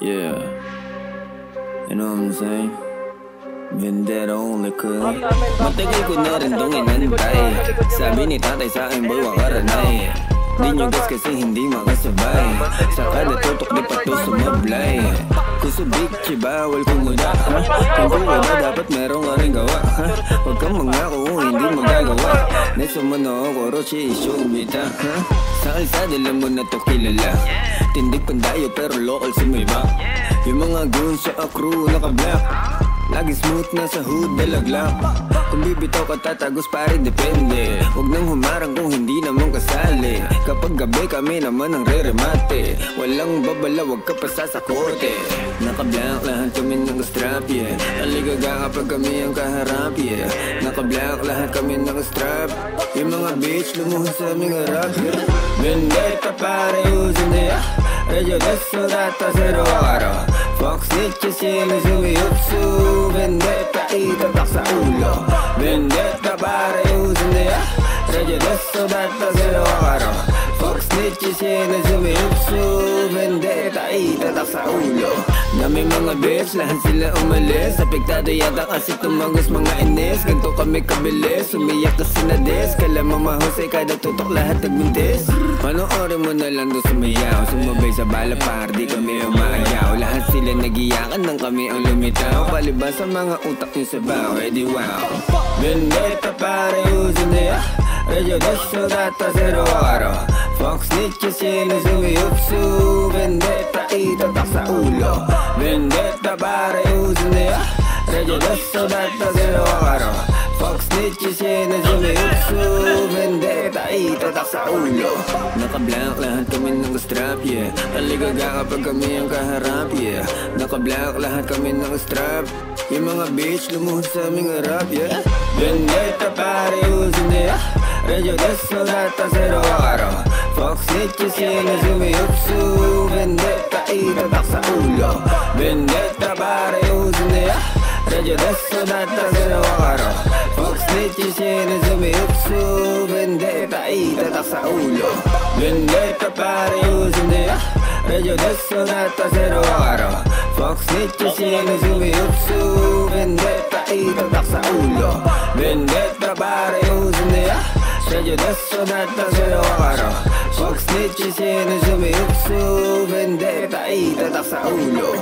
Yeah, you know what I'm saying? Vendetta only cuz matagal ko na rin dong inantay. Sabi ni tatay sa akin, boy, wag karanay. Di nyo guys kasi hindi makasabay. Sa kada tutok di pa to sumablay. Kung sa bitchy bawal kumuda, ha? Kung wala dapat meron ka rin gawa, ha? Huwag kang mangako kung hindi magagawa. Next mo na ako, Rochi, showbita, ha? Sa kalsada lang mo na to kilala. Tindig pandayo pero local sumiba. Yung mga goons sa crew naka-black, lagi smooth na sa hood, dalaglak. Kung bibitaw ka tatagos pare depende. Huwag nang humarang kung hindi naman kasali. Kapag gabi kami naman ang re-remate. Walang babala, wag ka pa sasakote. Naka-black lahat kami ng strap, yeah. Aligaga kapag kami ang kaharap, yeah. Naka-black lahat kami ng strap. Yung mga bitch lumuhod sa aming harap, yeah. Vendetta pare usin niya. Radio deso data zero araw. Fox snitches sila sumiyutsu. Vendetta itatak sa ulo. Vendetta pare usin niya. Radio deso data zero araw. Fox snitches sila sumiyutsu. Vendetta itatak sa ulo. Dami mga bitch, lahat sila umalis. Apektado yata kasi tumagos mga inis. Ganto kami kabilis, umiyak kasi na des. Kala mamahusay kada tutok lahat nagbuntis. Panoorin mo na lang doon sumayaw. Sumabay sa bala par, di kami umaayaw. Lahat sila nagiyakan nang kami ang lumitaw. Palibas sa mga utak yung sabaw, edi wow. Vendetta pare usin niya. Radio deso data zero araw. Fox snitches sila sumiyutsu. Vendetta itatak sa ulo. Vendetta pare usin niya. Radio deso data zero araw. Fox snitches sila sumiyutsu. Vendetta itatak sa ulo. Naka-black lahat kami ng strap, yeah. Aligaga kapag kami ang kaharap, yeah. Naka-black lahat kami ng strap. Yung mga bitch lumuhod sa aming harap, yeah. Vendetta pare usin niya. Radio deso data zero araw. Fox snitches sila sumiyutsu. Vendetta itatak sa ulo. Vendetta pare usin niya. Radio deso data zero araw. Fox snitches sila sumiyutsu. Vendetta itatak sa ulo. Vendetta pare usin niya. Radio deso data zero araw. Fox snitches sila sumiyutsu. Vendetta itatak sa ulo. Vendetta pare usin niya. Radio deso data zero araw. Fox snitches sila sumiyutsu. Vendetta itatak sa ulo.